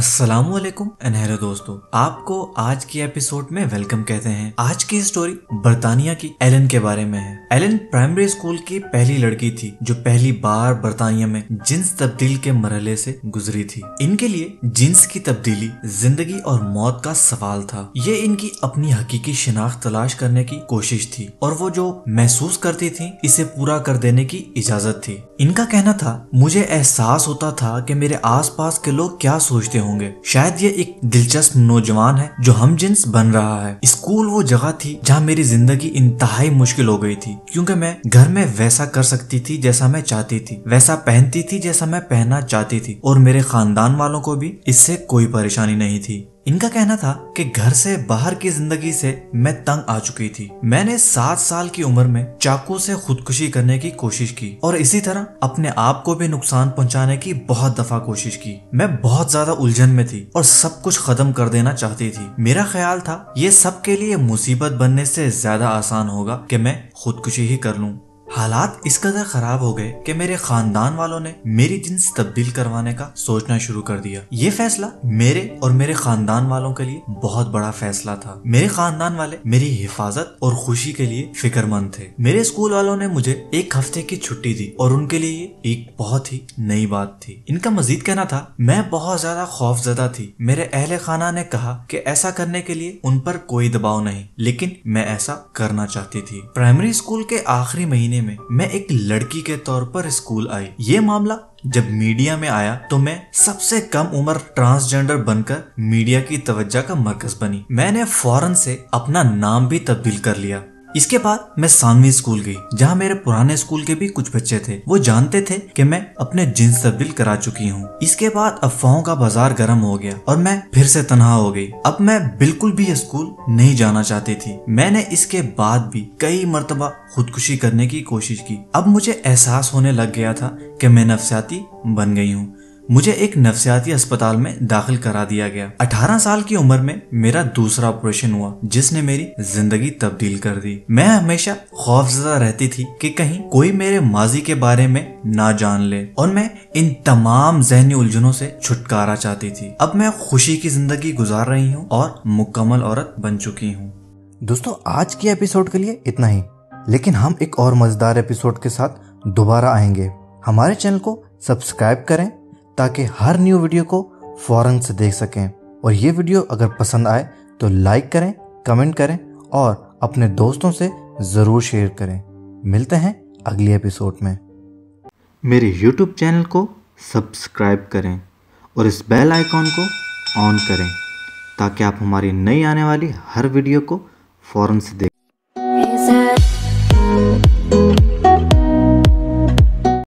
अस्सलामुअलैकुम and hello दोस्तों, आपको आज की एपिसोड में वेलकम कहते हैं। आज की स्टोरी बर्तानिया की एलन के बारे में है। एलन प्राइमरी स्कूल की पहली लड़की थी जो पहली बार बर्तानिया में जिन्स तब्दील के मरहले से गुजरी थी। इनके लिए जिन्स की तब्दीली जिंदगी और मौत का सवाल था। ये इनकी अपनी हकीकी शिनाख्त तलाश करने की कोशिश थी और वो जो महसूस करती थी इसे पूरा कर देने की इजाजत थी। इनका कहना था, मुझे एहसास होता था कि मेरे आसपास के लोग क्या सोचते होंगे। शायद ये एक दिलचस्प नौजवान है जो हम जिन्स बन रहा है। स्कूल वो जगह थी जहाँ मेरी जिंदगी इंतहाई मुश्किल हो गई थी, क्योंकि मैं घर में वैसा कर सकती थी जैसा मैं चाहती थी, वैसा पहनती थी जैसा मैं पहनना चाहती थी और मेरे खानदान वालों को भी इससे कोई परेशानी नहीं थी। इनका कहना था कि घर से बाहर की जिंदगी से मैं तंग आ चुकी थी। मैंने 7 साल की उम्र में चाकू से खुदकुशी करने की कोशिश की और इसी तरह अपने आप को भी नुकसान पहुंचाने की बहुत दफा कोशिश की। मैं बहुत ज्यादा उलझन में थी और सब कुछ खत्म कर देना चाहती थी। मेरा ख्याल था ये सब के लिए मुसीबत बनने से ज्यादा आसान होगा कि मैं खुदकुशी ही कर लूं। हालात इस कदर खराब हो गए कि मेरे खानदान वालों ने मेरी जिन्स तब्दील करवाने का सोचना शुरू कर दिया। ये फैसला मेरे और मेरे खानदान वालों के लिए बहुत बड़ा फैसला था। मेरे खानदान वाले मेरी हिफाजत और खुशी के लिए फिक्रमंद थे। मेरे स्कूल वालों ने मुझे 1 हफ्ते की छुट्टी दी और उनके लिए ये एक बहुत ही नई बात थी। इनका मजीद कहना था, मैं बहुत ज्यादा खौफजदा थी। मेरे अहले खाना ने कहा कि ऐसा करने के लिए उन पर कोई दबाव नहीं, लेकिन मैं ऐसा करना चाहती थी। प्राइमरी स्कूल के आखिरी महीने में मैं एक लड़की के तौर पर स्कूल आई। ये मामला जब मीडिया में आया तो मैं सबसे कम उम्र ट्रांसजेंडर बनकर मीडिया की तवज्जो का मरकज बनी। मैंने फौरन से अपना नाम भी तब्दील कर लिया। इसके बाद मैं सानवी स्कूल गई, जहाँ मेरे पुराने स्कूल के भी कुछ बच्चे थे। वो जानते थे कि मैं अपने जिन्स तब्दील करा चुकी हूँ। इसके बाद अफवाहों का बाजार गर्म हो गया और मैं फिर से तन्हा हो गई। अब मैं बिल्कुल भी स्कूल नहीं जाना चाहती थी। मैंने इसके बाद भी कई मर्तबा खुदकुशी करने की कोशिश की। अब मुझे एहसास होने लग गया था कि मैं नफसियाती बन गई हूँ। मुझे एक नफसियाती अस्पताल में दाखिल करा दिया गया। 18 साल की उम्र में मेरा दूसरा ऑपरेशन हुआ जिसने मेरी जिंदगी तब्दील कर दी। मैं हमेशा खौफजदा रहती थी कि कहीं कोई मेरे माजी के बारे में ना जान ले और मैं इन तमाम ज़हनी उलझनों से छुटकारा चाहती थी। अब मैं खुशी की जिंदगी गुजार रही हूँ और मुकम्मल औरत बन चुकी हूँ। दोस्तों, आज की एपिसोड के लिए इतना ही, लेकिन हम एक और मजेदार एपिसोड के साथ दोबारा आएंगे। हमारे चैनल को सब्सक्राइब करें ताकि हर न्यू वीडियो को फौरन से देख सकें। और ये वीडियो अगर पसंद आए तो लाइक करें, कमेंट करें और अपने दोस्तों से ज़रूर शेयर करें। मिलते हैं अगली एपिसोड में। मेरे YouTube चैनल को सब्सक्राइब करें और इस बेल आइकॉन को ऑन करें ताकि आप हमारी नई आने वाली हर वीडियो को फौरन से देख